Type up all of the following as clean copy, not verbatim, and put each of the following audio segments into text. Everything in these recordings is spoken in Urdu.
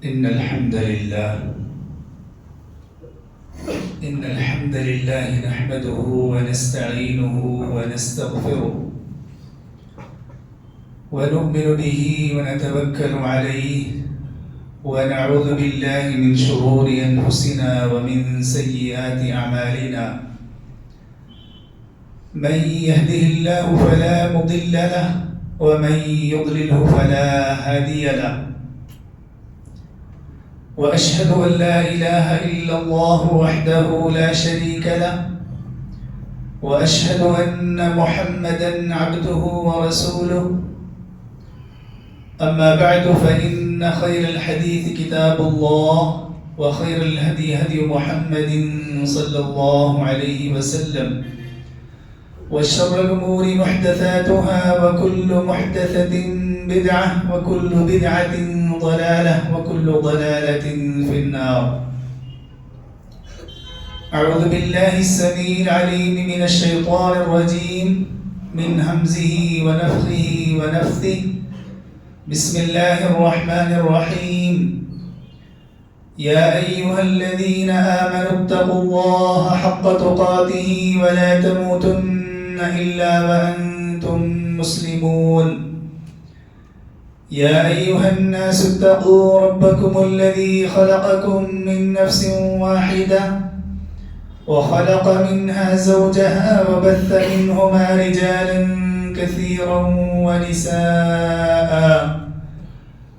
إن الحمد لله نحمده ونستعينه ونستغفره ونؤمن به ونتوكل عليه ونعوذ بالله من شرور أنفسنا ومن سيئات أعمالنا. من يهده الله فلا مضل له ومن يضلله فلا هادي له، وأشهد أن لا إله إلا الله وحده لا شريك له، وأشهد أن محمدًا عبده ورسوله. أما بعد، فإن خير الحديث كتاب الله، وخير الهدي هدي محمد صلى الله عليه وسلم، وشر الأمور محدثاتها، وكل محدثة بدعة، وكل بدعة ضلالة، وكل ضلالة في النار. أعوذ بالله السميع العليم من الشيطان الرجيم، من همزه ونفخه ونفثه. بسم الله الرحمن الرحيم. يا أيها الذين آمنوا اتقوا الله حق تقاته ولا تموتن إلا وأنتم مسلمون. يا أيها الناس اتقوا ربكم الذي خلقكم من نفس واحدة، وخلق منها زوجها، وبث منهما رجالا كثيرا ونساء.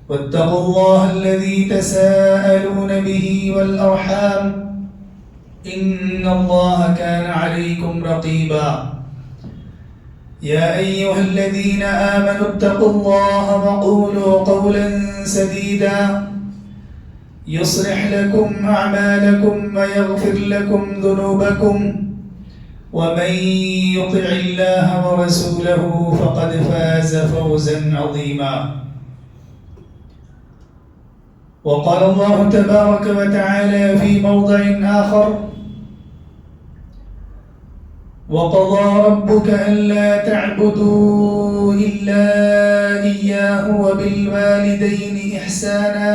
واتقوا الله الذي تساءلون به والأرحام، إن الله كان عليكم رقيبا. يا أيها الذين آمنوا اتقوا الله وقولوا قولا سديدا، يصلح لكم أعمالكم ويغفر لكم ذنوبكم، ومن يطع الله ورسوله فقد فاز فوزا عظيما. وقال الله تبارك وتعالى في موضع آخر: وقضى ربك ألا تعبدوا إلا إياه وبالوالدين إحسانا،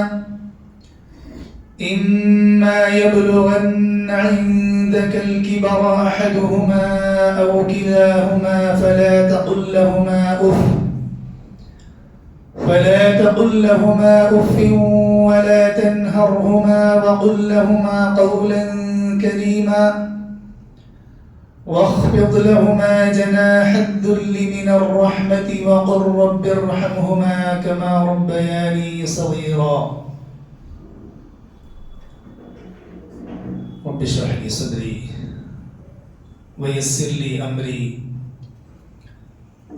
إما يبلغن عندك الكبر أحدهما أو كلاهما فلا تقل لهما أف ولا تنهرهما، وقل لهما قولا كريما، واخفض لهما جناح الذل من الرحمة، وقل رب ارحمهما كما ربياني صغيرا. رب اشرح لي صدري ويسر لي أمري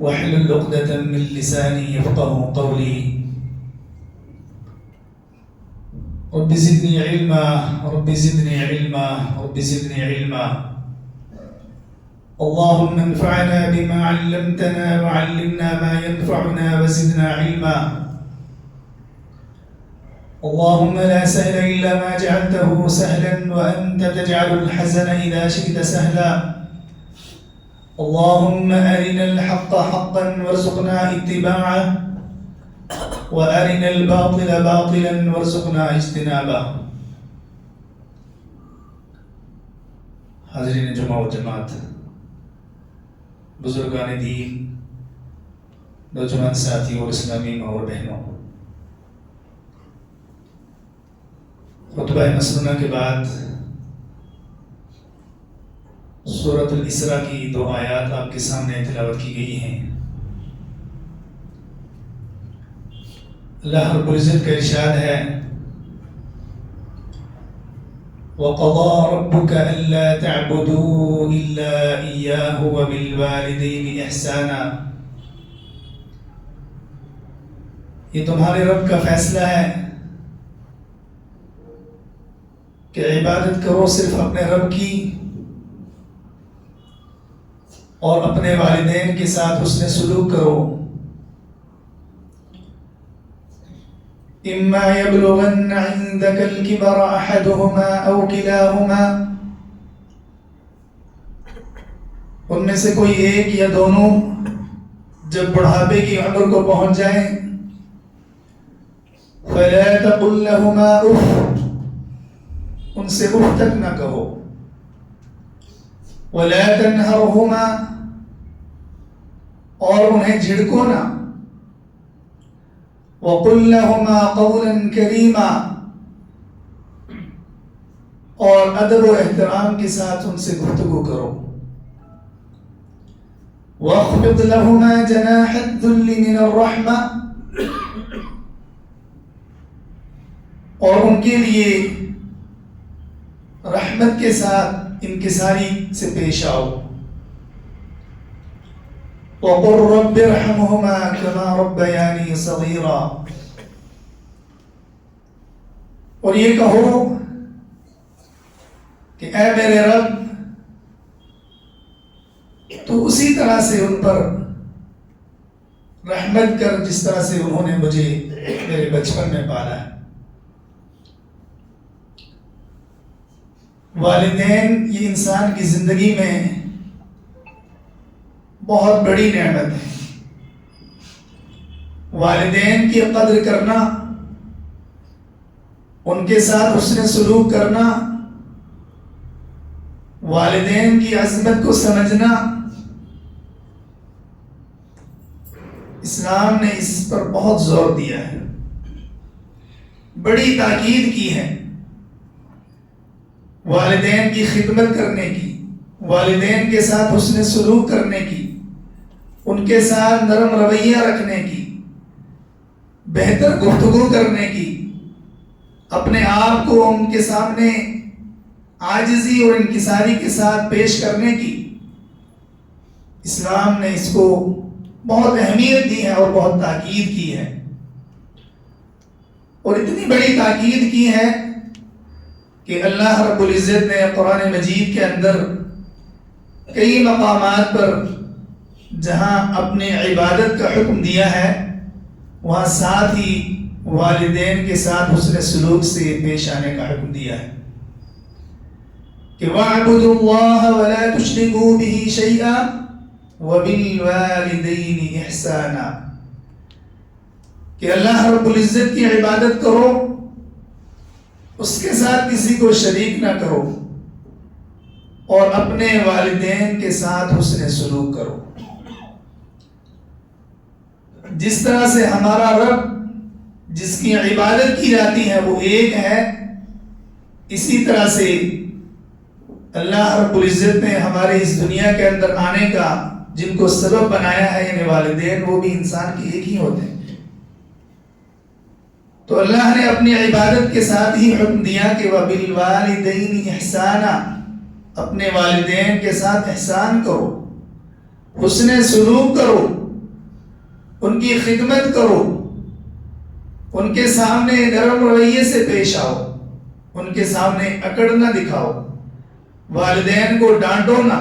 واحلل عقدة من لساني يفقهوا قولي. رب زدني علما، رب زدني علما، رب زدني علما. اللهم انفعنا بما علمتنا، وعلمنا ما ينفعنا، وزدنا علما. اللهم لا سهل إلا ما جعلته سهلا، وأنت تجعل الحزن إذا شئت سهلا. اللهم أرنا الحق حقا وارزقنا اتباعه، وأرنا الباطل باطلا وارزقنا اجتنابه. حاضرین جمعہ و جماعت، بزرگان دین، نوجوان ساتھی اور اسلامی ماں اور بہنوں، خطبہ مسنونہ کے بعد سورۃ الاسراء کی 2 آیات آپ کے سامنے تلاوت کی گئی ہیں۔ اللہ رب العزت کا ارشاد ہے: وَقَضَى رَبُّكَ أَلَّا تَعْبُدُوا إِلَّا إِيَّاهُ وَبِالْوَالِدَيْنِ إِحْسَانًا۔ یہ تمہارے رب کا فیصلہ ہے کہ عبادت کرو صرف اپنے رب کی، اور اپنے والدین کے ساتھ حسن سلوک کرو۔ إما يبلغن عندك الكبر أحدهما أو كلاهما، ان میں سے کوئی ایک یا دونوں جب بڑھاپے کی عمر کو پہنچ جائیں، فلا تقل لهما اف، ان سے اف تک نہ کہو. ولا تنهرهما، اور انہیں جھڑکو نہ. وقل لهما قولا كريما، اور ادب و احترام کے ساتھ ان سے گفتگو کرو. واخفض لهما جناح الذل من الرحمة، اور ان کے لیے رحمت کے ساتھ انکساری سے پیش آؤ. وقل رب ارحمهما كما ربياني صغيرا، اور یہ کہو کہ اے میرے رب، تو اسی طرح سے ان پر رحمت کر جس طرح سے انہوں نے مجھے میرے بچپن میں پالا ہے. والدین یہ انسان کی زندگی میں بہت بڑی نعمت ہے. والدین کی قدر کرنا، ان کے ساتھ حسن سلوک کرنا، والدین کی عظمت کو سمجھنا، اسلام نے اس پر بہت زور دیا ہے، بڑی تاکید کی ہے. والدین کی خدمت کرنے کی، والدین کے ساتھ حسن سلوک کرنے کی، ان کے ساتھ نرم رویہ رکھنے کی، بہتر گفتگو کرنے کی، اپنے آپ کو ان کے سامنے عاجزی اور انکساری کے ساتھ پیش کرنے کی. اسلام نے اس کو بہت اہمیت دی ہے اور بہت تاکید کی ہے، اور اتنی بڑی تاکید کی ہے کہ اللہ رب العزت نے قرآن مجید کے اندر کئی مقامات پر جہاں اپنے عبادت کا حکم دیا ہے، وہاں ساتھ ہی والدین کے ساتھ حسن سلوک سے پیش آنے کا حکم دیا ہے کہ وَاعْبُدُوا اللَّهَ وَلَا تُشْرِكُوا بِهِ شَيْئًا وَبِالْوَالِدَيْنِ إِحْسَانًا، کہ اللہ رب العزت کی عبادت کرو، اس کے ساتھ کسی کو شریک نہ کرو، اور اپنے والدین کے ساتھ حسن سلوک کرو. جس طرح سے ہمارا رب جس کی عبادت کی جاتی ہے وہ ایک ہے، اسی طرح سے اللہ رب العزت نے ہمارے اس دنیا کے اندر آنے کا جن کو سبب بنایا ہے، یعنی والدین، وہ بھی انسان کے ایک ہی ہوتے ہیں. تو اللہ نے اپنی عبادت کے ساتھ ہی حکم دیا کہ وَبِالْوَالِدَيْنِ إِحْسَانًا، اپنے والدین کے ساتھ احسان کرو، حسن سلوک کرو، ان کی خدمت کرو، ان کے سامنے نرم رویے سے پیش آؤ، ان کے سامنے اکڑ نہ دکھاؤ، والدین کو ڈانٹو نہ،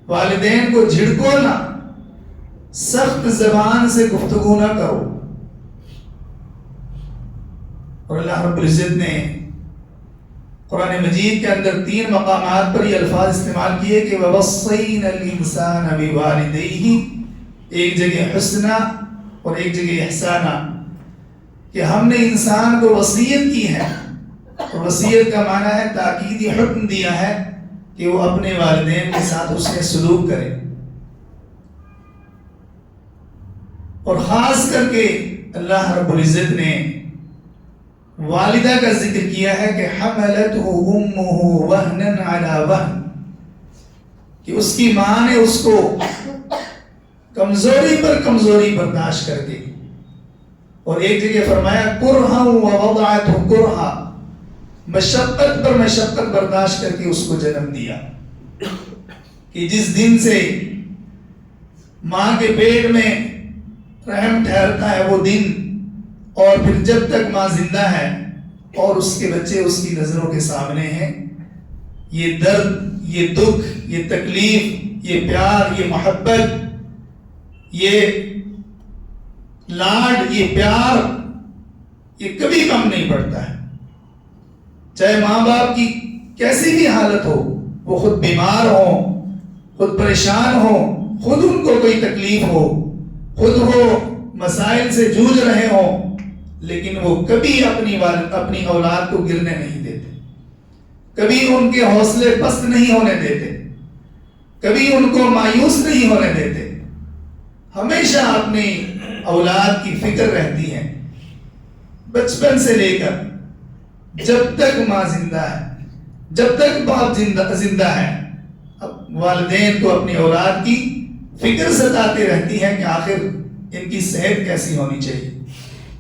والدین کو جھڑکو نہ، سخت زبان سے گفتگو نہ کرو. اور اللہ رب العزت نے قرآن مجید کے اندر 3 مقامات پر یہ الفاظ استعمال کیے کہ وَوَصَّيْنَا الْإِنسَانَ بِوَالِدَيْهِ، ایک جگہ حسنہ اور ایک جگہ احسانہ، کہ ہم نے انسان کو وصیت کی ہے، اور وصیت کا معنی ہے تاکیدی حکم دیا ہے کہ وہ اپنے والدین کے ساتھ حسن سلوک کرے. اور خاص کر کے اللہ رب العزت نے والدہ کا ذکر کیا ہے کہ حملته امه وهنا على وهن، کہ اس کی ماں نے اس کو کمزوری پر کمزوری برداشت کر کے، اور ایک جگہ فرمایا کرہا ووضعته کرہا، مشقت پر مشقت برداشت کر کے اس کو جنم دیا. کہ جس دن سے ماں کے پیٹ میں رحم ٹھہرتا ہے وہ دن، اور پھر جب تک ماں زندہ ہے اور اس کے بچے اس کی نظروں کے سامنے ہیں، یہ درد، یہ دکھ، یہ تکلیف، یہ پیار، یہ محبت، یہ لاڈ، یہ پیار، یہ کبھی کم نہیں پڑتا ہے. چاہے ماں باپ کی کیسی بھی حالت ہو، وہ خود بیمار ہو، خود پریشان ہو، خود ان کو کوئی تکلیف ہو، خود وہ مسائل سے جوجھ رہے ہوں، لیکن وہ کبھی اپنی اولاد کو گرنے نہیں دیتے، کبھی ان کے حوصلے پست نہیں ہونے دیتے، کبھی ان کو مایوس نہیں ہونے دیتے، ہمیشہ اپنی اولاد کی فکر رہتی ہے، بچپن سے لے کر جب تک ماں زندہ ہے، جب تک باپ زندہ ہے، والدین کو اپنی اولاد کی فکر ستاتے رہتی ہے کہ آخر ان کی صحت کیسی ہونی چاہیے،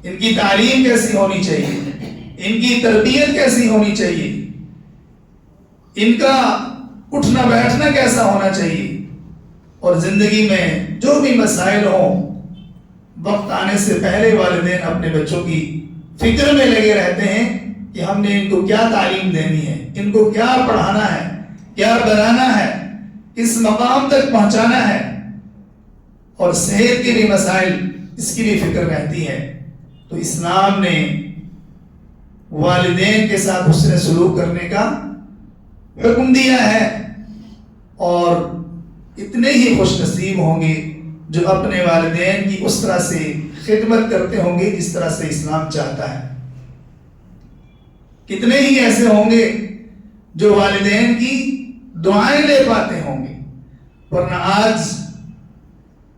ان کی تعلیم کیسی ہونی چاہیے، ان کی تربیت کیسی ہونی چاہیے، ان کا اٹھنا بیٹھنا کیسا ہونا چاہیے، اور زندگی میں جو بھی مسائل ہوں وقت آنے سے پہلے والدین اپنے بچوں کی فکر میں لگے رہتے ہیں کہ ہم نے ان کو کیا تعلیم دینی ہے، ان کو کیا پڑھانا ہے، کیا بنانا ہے، کس مقام تک پہنچانا ہے، اور صحت کے بھی مسائل اس کی بھی فکر رہتی ہے۔ تو اسلام نے والدین کے ساتھ حسن سلوک کرنے کا حکم دیا ہے، اور اتنے ہی خوش نصیب ہوں گے جو اپنے والدین کی اس طرح سے خدمت کرتے ہوں گے جس طرح سے اسلام چاہتا ہے۔ کتنے ہی ایسے ہوں گے جو والدین کی دعائیں لے پاتے ہوں گے، ورنہ آج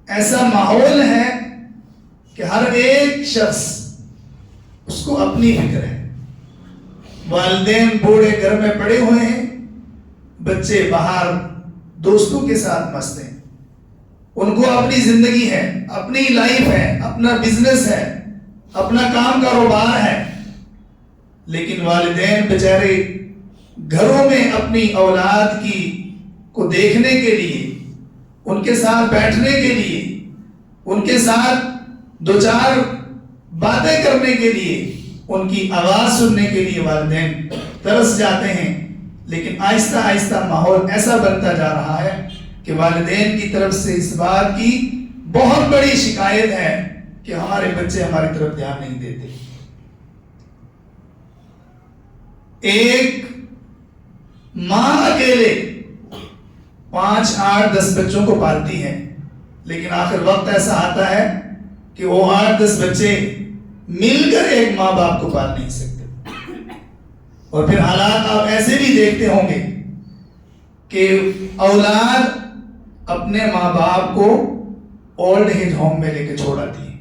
ایسا ماحول ہے کہ ہر ایک شخص اس کو اپنی فکر ہے، والدین بوڑھے گھر میں پڑے ہوئے ہیں، بچے باہر دوستوں کے ساتھ مست ہیں، ان کو اپنی زندگی ہے، اپنی لائف ہے، اپنا بزنس ہے، اپنا کام کاروبار ہے، لیکن والدین بیچارے گھروں میں اپنی اولاد کی کو دیکھنے کے لیے، ان کے ساتھ بیٹھنے کے لیے، ان کے ساتھ دو چار باتیں کرنے کے لیے، ان کی آواز سننے کے لیے والدین ترس جاتے ہیں۔ لیکن آہستہ آہستہ ماحول ایسا بنتا جا رہا ہے کہ والدین کی طرف سے اس بات کی بہت بڑی شکایت ہے کہ ہمارے بچے ہماری طرف دھیان نہیں دیتے۔ ایک ماں اکیلے 5 8 10 بچوں کو پالتی ہے، لیکن آخر وقت ایسا آتا ہے کہ وہ 8 10 بچے مل کر ایک ماں باپ کو پال نہیں سکتے۔ اور پھر حالات آپ ایسے بھی دیکھتے ہوں گے کہ اولاد اپنے ماں باپ کو اولڈ ایج ہوم میں لے کے چھوڑ آتی ہے۔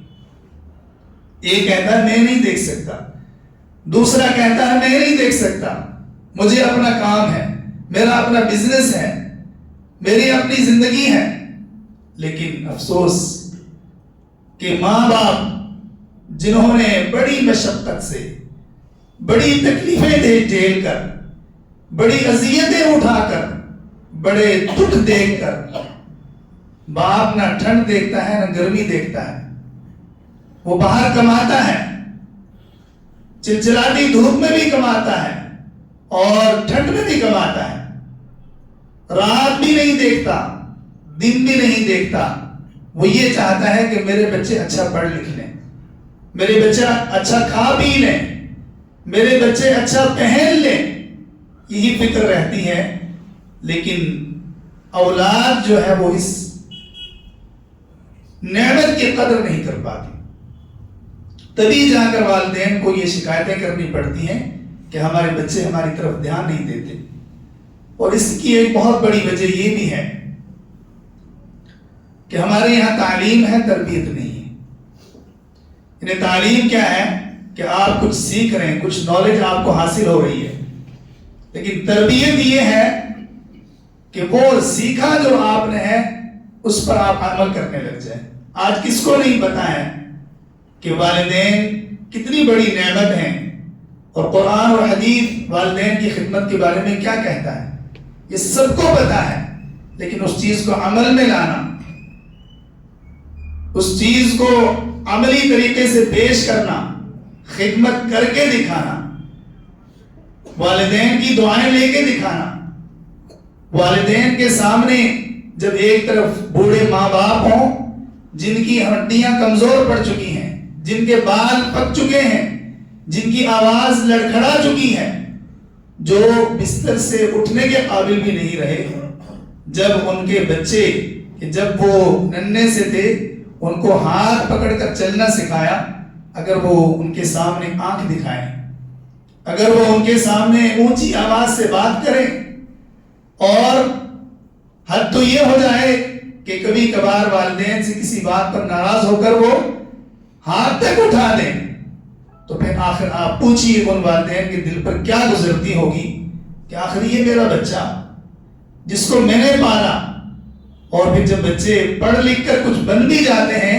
ایک کہتا ہے میں نہیں دیکھ سکتا، دوسرا کہتا ہے میں نہیں دیکھ سکتا، مجھے اپنا کام ہے، میرا اپنا بزنس ہے، میری اپنی زندگی ہے۔ لیکن افسوس کہ ماں باپ جنہوں نے بڑی مشقت سے، بڑی تکلیفیں جھیل کر، بڑی اذیتیں اٹھا کر، بڑے دکھ دیکھ کر، باپ نہ ٹھنڈ دیکھتا ہے نہ گرمی دیکھتا ہے، وہ باہر کماتا ہے، چلچلاتی دھوپ میں بھی کماتا ہے اور ٹھنڈ میں بھی کماتا ہے، رات بھی نہیں دیکھتا، دن بھی نہیں دیکھتا۔ وہ یہ چاہتا ہے کہ میرے بچے اچھا پڑھ لکھ لیں، میرے بچے اچھا کھا پی لیں، میرے بچے اچھا پہن لیں، یہی فکر رہتی ہے۔ لیکن اولاد جو ہے وہ اس نعمت کی قدر نہیں کر پاتی، تبھی جا کر والدین کو یہ شکایتیں کرنی پڑتی ہیں کہ ہمارے بچے ہماری طرف دھیان نہیں دیتے۔ اور اس کی ایک بہت بڑی وجہ یہ بھی ہے کہ ہمارے یہاں تعلیم ہے، تربیت نہیں ہے۔ یعنی تعلیم کیا ہے کہ آپ کچھ سیکھ رہے ہیں، کچھ نالج آپ کو حاصل ہو رہی ہے، لیکن تربیت یہ ہے کہ وہ سیکھا جو آپ نے ہے اس پر آپ عمل کرنے لگ جائیں۔ آج کس کو نہیں پتا ہے کہ والدین کتنی بڑی نعمت ہیں، اور قرآن اور حدیث والدین کی خدمت کے بارے میں کیا کہتا ہے، یہ سب کو پتا ہے، لیکن اس چیز کو عمل میں لانا، اس چیز کو عملی طریقے سے پیش کرنا، خدمت کر کے دکھانا، والدین کی دعائیں لے کے دکھانا، والدین کے سامنے جب ایک طرف بوڑھے ماں باپ ہوں جن کی ہڈیاں کمزور پڑ چکی ہیں، جن کے بال پک چکے ہیں، جن کی آواز لڑکھڑا چکی ہے، جو بستر سے اٹھنے کے قابل بھی نہیں رہے، جب ان کے بچے کہ جب وہ ننھے سے تھے ان کو ہاتھ پکڑ کر چلنا سکھایا، اگر وہ ان کے سامنے آنکھ دکھائیں، اگر وہ ان کے سامنے اونچی آواز سے بات کریں، اور حد تو یہ ہو جائے کہ کبھی کبھار والدین سے کسی بات پر ناراض ہو کر وہ ہاتھ تک اٹھا دیں، تو پھر آخر آپ پوچھئے ان والدین کے دل پر کیا گزرتی ہوگی کہ آخر یہ میرا بچہ جس کو میں نے پالا. اور پھر جب بچے پڑھ لکھ کر کچھ بن بھی جاتے ہیں،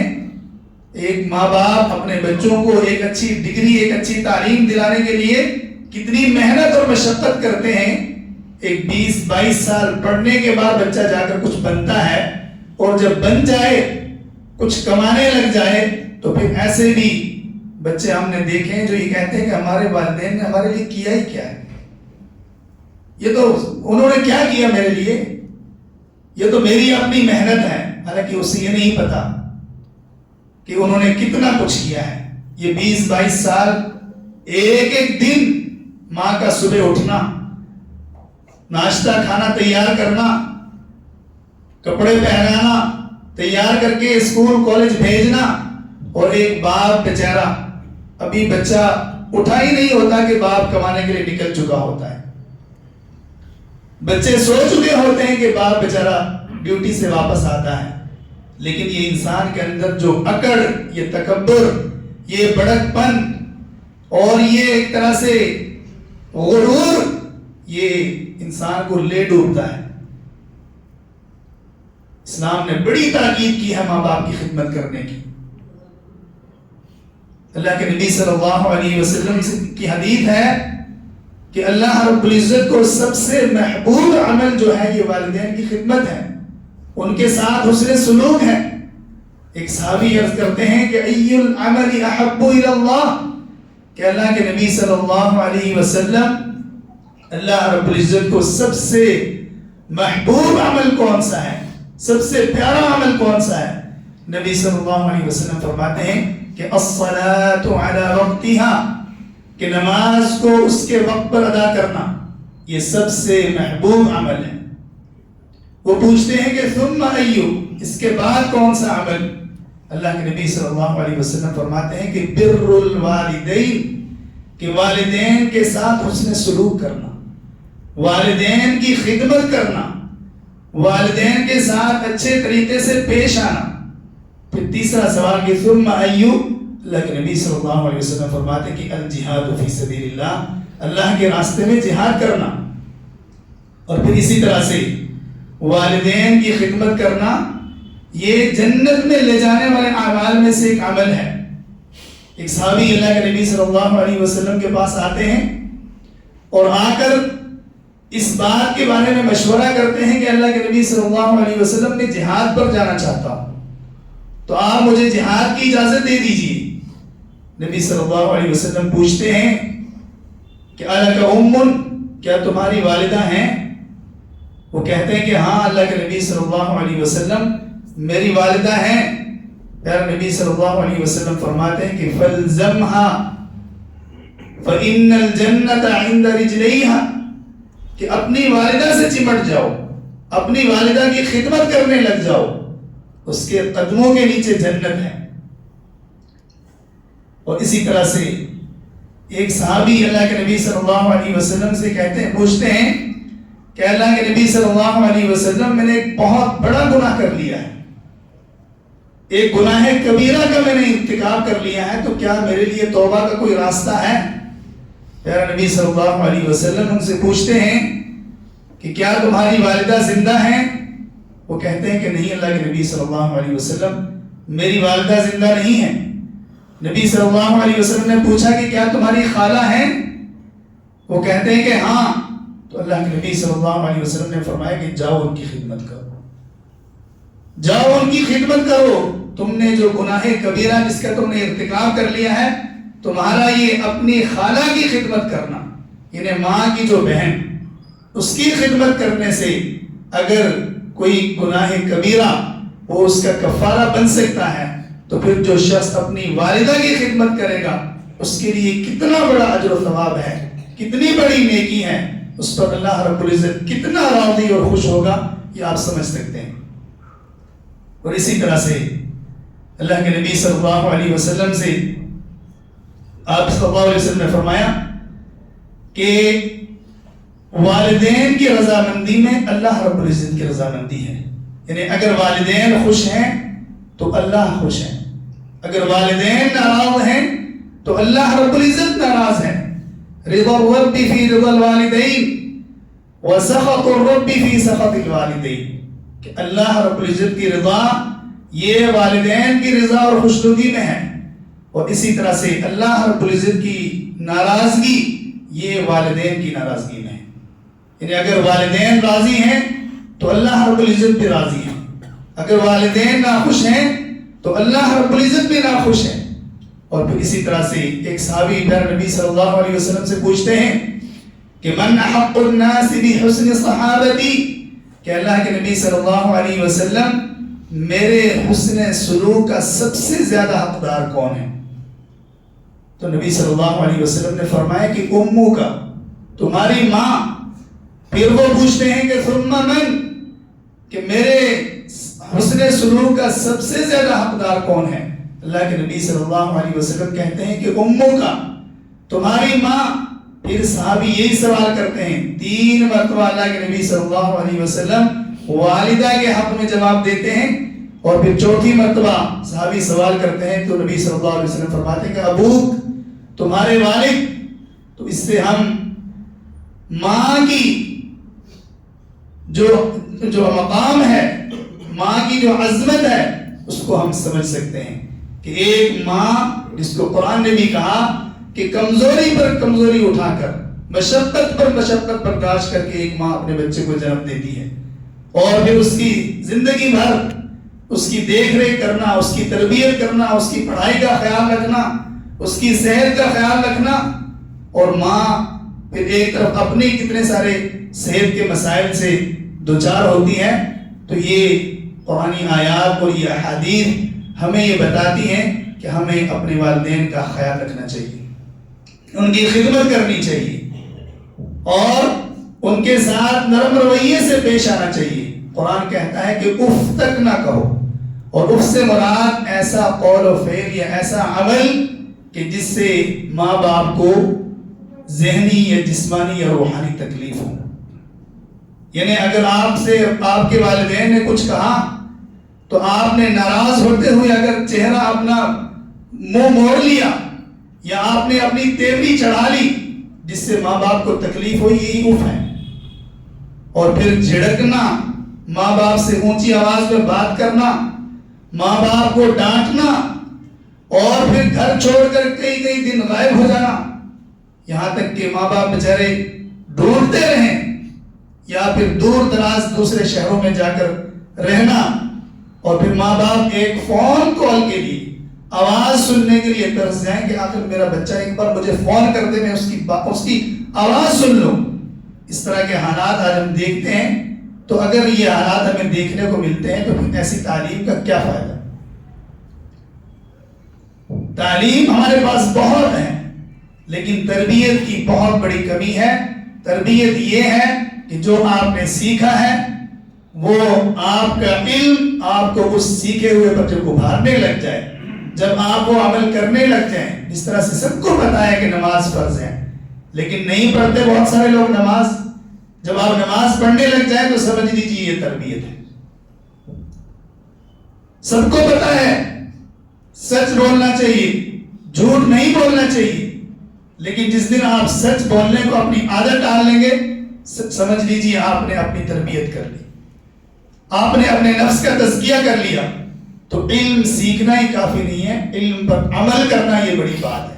ایک ماں باپ اپنے بچوں کو ایک اچھی ڈگری، ایک اچھی تعلیم دلانے کے لیے کتنی محنت اور مشقت کرتے ہیں. ایک 20-22 سال پڑھنے کے بعد بچہ جا کر کچھ بنتا ہے، اور جب بن جائے، کچھ کمانے لگ جائے، تو پھر ایسے بھی بچے ہم نے دیکھے ہیں جو یہ کہتے ہیں کہ ہمارے والدین نے ہمارے لیے کیا ہی کیا ہے، یہ تو انہوں نے کیا کیا میرے لیے، یہ تو میری اپنی محنت ہے. حالانکہ اسے یہ نہیں پتا کہ انہوں نے کتنا کچھ کیا ہے. یہ 20-22 سال ایک ایک دن ماں کا صبح اٹھنا، ناشتہ کھانا تیار کرنا، کپڑے پہنانا، تیار کر کے اسکول کالج بھیجنا، اور ایک باپ بیچارہ ابھی بچہ اٹھا ہی نہیں ہوتا کہ باپ کمانے کے لیے نکل چکا ہوتا ہے. بچے سو چکے ہوتے ہیں کہ باپ بیچارہ ڈیوٹی سے واپس آتا ہے. لیکن یہ انسان کے اندر جو اکڑ، یہ تکبر، یہ بڑک پن، اور یہ ایک طرح سے غرور، یہ انسان کو لے ڈوبتا ہے. اسلام نے بڑی تاکید کی ہے ماں باپ کی خدمت کرنے کی. اللہ کے نبی صلی اللہ علیہ وسلم کی حدیث ہے کہ اللہ رب العزت کو سب سے محبوب عمل جو ہے یہ والدین کی خدمت ہے، ان کے ساتھ حسن سلوک ہے. ایک صحابی عرض کرتے ہیں کہ ای العمل احب الی اللہ، کہ اللہ کے نبی صلی اللہ علیہ وسلم، اللہ رب العزت کو سب سے محبوب عمل کون سا ہے، سب سے پیارا عمل کون سا ہے؟ نبی صلی اللہ علیہ وسلم فرماتے ہیں کہ الصلاۃ علی وقتها، کہ نماز کو اس کے وقت پر ادا کرنا یہ سب سے محبوب عمل ہے. وہ پوچھتے ہیں کہ ثم ایو، اس کے بعد کون سا عمل؟ اللہ کے نبی صلی اللہ علیہ وسلم فرماتے ہیں کہ بر الوالدین، کہ والدین کے ساتھ حسن سلوک کرنا، والدین کی خدمت کرنا، والدین کے ساتھ اچھے طریقے سے پیش آنا. پھر تیسرا سوال کہ ثم ایو، اللہ کے نبی صلی اللہ علیہ وسلم فرماتے ہیں کہ الجہاد فی سبیل اللہ، اللہ کے راستے میں جہاد کرنا. اور پھر اسی طرح سے والدین کی خدمت کرنا یہ جنت میں لے جانے والے اعمال میں سے ایک عمل ہے. ایک صحابی اللہ کے نبی صلی اللہ علیہ وسلم کے پاس آتے ہیں اور آ کر اس بات کے بارے میں مشورہ کرتے ہیں کہ اللہ کے نبی صلی اللہ علیہ وسلم میں جہاد پر جانا چاہتا ہوں، تو آپ مجھے جہاد کی اجازت دے دیجیے. نبی صلی اللہ علیہ وسلم پوچھتے ہیں کہ الک ام، کیا تمہاری والدہ ہیں؟ وہ کہتے ہیں کہ ہاں اللہ کے نبی صلی اللہ علیہ وسلم میری والدہ ہیں. پیارے نبی صلی اللہ علیہ وسلم فرماتے ہیں کہ فَلْزَمْهَا فَإِنَّ الْجَنَّةَ عِنْدَ رِجْلَيْهَا، کہ اپنی والدہ سے چمٹ جاؤ، اپنی والدہ کی خدمت کرنے لگ جاؤ، اس کے قدموں کے نیچے جنت ہے. اور اسی طرح سے ایک صحابی اللہ کے نبی صلی اللہ علیہ وسلم سے کہتے ہیں، پوچھتے ہیں کہ اللہ کے نبی صلی اللہ علیہ وسلم میں نے ایک بہت بڑا گناہ کر لیا ہے، ایک گناہ کبیرہ کا میں نے ارتکاب کر لیا ہے، تو کیا میرے لیے توبہ کا کوئی راستہ ہے؟ پیارے نبی صلی اللہ علیہ وسلم ان سے پوچھتے ہیں کہ کیا تمہاری والدہ زندہ ہیں؟ وہ کہتے ہیں کہ نہیں اللہ کے نبی صلی اللہ علیہ وسلم میری والدہ زندہ نہیں ہے. نبی صلی اللہ علیہ وسلم نے پوچھا کہ کیا تمہاری خالہ ہیں؟ وہ کہتے ہیں کہ ہاں. تو اللہ کے نبی صلی اللہ علیہ وسلم نے فرمایا کہ جاؤ ان کی خدمت کرو، جاؤ ان کی خدمت کرو. تم نے جو گناہ کبیرہ جس کا تم نے ارتکاب کر لیا ہے، تمہارا یہ اپنی خالہ کی خدمت کرنا، یعنی ماں کی جو بہن، اس کی خدمت کرنے سے اگر کوئی گناہ کبیرہ وہ اس کا کفارہ بن سکتا ہے، تو پھر جو شخص اپنی والدہ کی خدمت کرے گا اس کے لیے کتنا بڑا اجر و ثواب ہے، کتنی بڑی نیکی ہے، اس پر اللہ رب العزت کتنا راضی اور خوش ہوگا، یہ آپ سمجھ سکتے ہیں. اور اسی طرح سے اللہ کے نبی صلی اللہ علیہ وسلم سے آپ صلی اللہ علیہ وسلم نے فرمایا کہ والدین کی رضامندی میں اللہ رب العزت کی رضامندی ہے. یعنی اگر والدین خوش ہیں تو اللہ خوش ہے، اگر والدین ناراض ہیں تو اللہ رب العزت ناراض ہے. رضا الرب فی رضا الوالدین وسخط الرب فی سخط الوالدین، کہ اللہ رب العزت کی رضا یہ والدین کی رضا اور خوشنودی میں ہے، اور اسی طرح سے اللہ رب العزت کی ناراضگی یہ والدین کی ناراضگی میں ہے. یعنی اگر والدین راضی ہیں تو اللہ رب العزت بھی راضی ہے، اگر والدین ناخوش ہیں تو اللہ رب العزت بھی ناخوش ہے. اور پھر اسی طرح سے ایک صحابی پیر نبی صلی اللہ علیہ وسلم سے پوچھتے ہیں کہ من احق الناس بحسن صحابتی، کہ اللہ کے نبی صلی اللہ علیہ وسلم میرے حسن سلوک کا سب سے زیادہ حقدار کون ہے؟ تو نبی صلی اللہ علیہ وسلم نے فرمایا کہ امو کا، تمہاری ماں. پھر وہ پوچھتے ہیں کہ ثم من، کہ میرے حسن سلوک کا سب سے زیادہ حقدار کون ہے؟ اللہ کے نبی صلی اللہ علیہ وسلم کہتے ہیں کہ امو کا، تمہاری ماں. پھر صحابی یہی سوال کرتے ہیں 3 مرتبہ اللہ کے نبی صلی اللہ علیہ وسلم والدہ کے حق میں جواب دیتے ہیں، اور پھر 4تھی مرتبہ صحابی سوال کرتے ہیں تو نبی صلی اللہ علیہ وسلم فرماتے ہیں کہ ابوک، تمہارے والد. تو اس سے ہم ماں کی جو مقام ہے، ماں کی جو عظمت ہے، اس کو ہم سمجھ سکتے ہیں کہ ایک ماں جس کو قرآن نے بھی کہا کہ کمزوری پر کمزوری اٹھا کر، مشقت پر مشقت برداشت کر کے ایک ماں اپنے بچے کو جنم دیتی ہے، اور پھر اس کی زندگی بھر اس کی دیکھ ریکھ کرنا، اس کی تربیت کرنا، اس کی پڑھائی کا خیال رکھنا، اس کی صحت کا خیال رکھنا. اور ماں پھر ایک طرف اپنے کتنے سارے صحت کے مسائل سے دوچار ہوتی ہے. تو یہ قرآنی آیات اور یہ احادیث ہمیں یہ بتاتی ہیں کہ ہمیں اپنے والدین کا خیال رکھنا چاہیے، ان کی خدمت کرنی چاہیے، اور ان کے ساتھ نرم رویے سے پیش آنا چاہیے. قرآن کہتا ہے کہ اف تک نہ کہو، اور اف سے مراد ایسا قول و فعل یا ایسا عمل کہ جس سے ماں باپ کو ذہنی یا جسمانی یا روحانی تکلیف ہو. یعنی اگر آپ سے آپ کے والدین نے کچھ کہا تو آپ نے ناراض ہوتے ہوئے اگر چہرہ اپنا منہ موڑ لیا یا آپ نے اپنی تیوری چڑھا لی جس سے ماں باپ کو تکلیف ہوئی، یہی اف ہے. اور پھر جھڑکنا، ماں باپ سے اونچی آواز میں بات کرنا، ماں باپ کو ڈانٹنا، اور پھر گھر چھوڑ کر کئی دن غائب ہو جانا، یہاں تک کہ ماں باپ بیچارے ڈھونڈتے رہیں، یا پھر دور دراز دوسرے شہروں میں جا کر رہنا، اور پھر ماں باپ ایک فون کال کے لیے، آواز سننے کے لیے ترس جائیں کہ آخر میرا بچہ ایک بار مجھے فون کر دے، میں اس کی آواز سن لوں. اس طرح کے حالات آج ہم دیکھتے ہیں. تو اگر یہ حالات ہمیں دیکھنے کو ملتے ہیں تو پھر ایسی تعلیم کا کیا فائدہ؟ تعلیم ہمارے پاس بہت ہے، لیکن تربیت کی بہت بڑی کمی ہے. تربیت یہ ہے کہ جو آپ نے سیکھا ہے وہ آپ کا علم آپ کو اس سیکھے ہوئے پر جب ابھارنے لگ جائے، جب آپ وہ عمل کرنے لگ جائیں. جس طرح سے سب کو پتا ہے کہ نماز فرض ہے، لیکن نہیں پڑھتے بہت سارے لوگ نماز. جب آپ نماز پڑھنے لگ جائیں تو سمجھ لیجیے یہ تربیت ہے. سب کو پتا ہے سچ بولنا چاہیے، جھوٹ نہیں بولنا چاہیے، لیکن جس دن آپ سچ بولنے کو اپنی عادت ڈال لیں گے، سمجھ لیجیے آپ نے اپنی تربیت کر لی، آپ نے اپنے نفس کا تزکیہ کر لیا. تو علم سیکھنا ہی کافی نہیں ہے، علم پر عمل کرنا یہ بڑی بات ہے.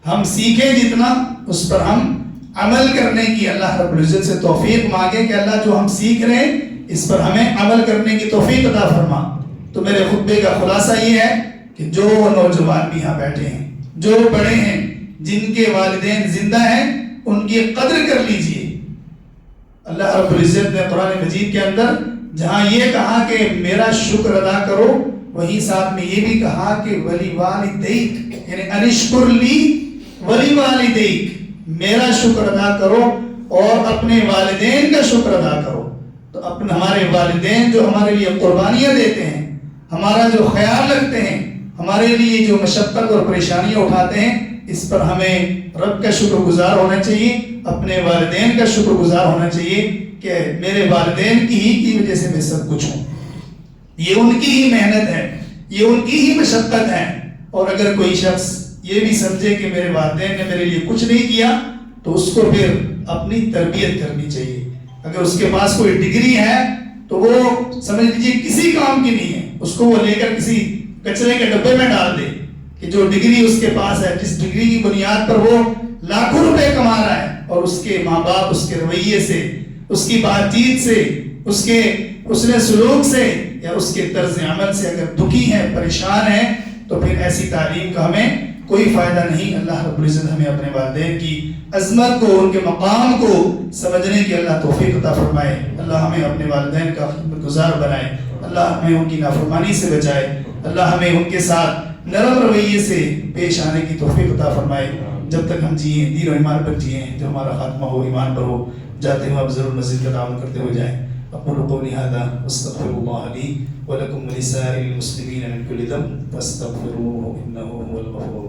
ہم سیکھیں جتنا اس پر ہم عمل کرنے کی اللہ رب العزت سے توفیق مانگیں کہ اللہ جو ہم سیکھ رہے ہیں اس پر ہمیں عمل کرنے کی توفیق عطا فرما. تو میرے خطبے کا خلاصہ یہ ہے کہ جو نوجوان بھی یہاں بیٹھے ہیں، جو بڑے ہیں، جن کے والدین زندہ ہیں، ان کی قدر کر لیجئے. اللہ رب العزت نے قرآن مجید کے اندر جہاں یہ کہا کہ میرا شکر ادا کرو، وہی ساتھ میں یہ بھی کہا کہ ولی والدیک، یعنی انشکر لی ولی والدیک، میرا شکر ادا کرو اور اپنے والدین کا شکر ادا کرو. تو اپنے ہمارے والدین جو ہمارے لیے قربانیاں دیتے ہیں، ہمارا جو خیال رکھتے ہیں، ہمارے لیے جو مشقت اور پریشانیاں اٹھاتے ہیں، اس پر ہمیں رب کا شکر گزار ہونا چاہیے، اپنے والدین کا شکر گزار ہونا چاہیے کہ میرے والدین کی وجہ سے میں سب کچھ ہوں، یہ ان کی ہی محنت ہے، یہ ان کی ہی مشقت ہے۔ اور اگر کوئی شخص یہ بھی سمجھے کہ میرے والدین نے میرے لیے کچھ نہیں کیا تو اس کو پھر اپنی تربیت کرنی چاہیے۔ اگر اس کے پاس کوئی ڈگری ہے تو وہ سمجھ لیجیے کسی کام کی نہیں ہے، اس کو وہ لے کر کسی کچرے کے ڈبے میں ڈال دے کہ جو ڈگری اس کے پاس ہے، جس ڈگری کی بنیاد پر وہ لاکھوں روپے کما رہا ہے، اور اس کے ماں باپ اس کے رویے سے، اس کی بات چیت سے، اس نے سلوک سے یا اس کے طرز عمل سے اگر دکھی ہیں، پریشان ہیں، تو پھر ایسی تعلیم کا ہمیں کوئی فائدہ نہیں۔ اللہ رب العزت ہمیں اپنے والدین کی عظمت کو، ان کے مقام کو سمجھنے کی اللہ توفیق عطا فرمائے۔ اللہ ہمیں اپنے والدین کا خدمت گزار بنائے، اللہ ہمیں ان کی نافرمانی سے بچائے، اللہ ہمیں ان کے ساتھ نرم رویے سے پیش آنے کی توفیق عطا فرمائے۔ جب تک ہم جئیں دین و ایمان پر جئیں، جب ہمارا خاتمہ ہو ایمان پر ہو، جاتے ہوئے اب ضرور مزید کا تعاون کرتے ہوئے جائیں۔ اقول قولي هذا واستغفر الله لي ولكم ولسائر المسلمين من كل ذنب فاستغفروه انه هو الغفور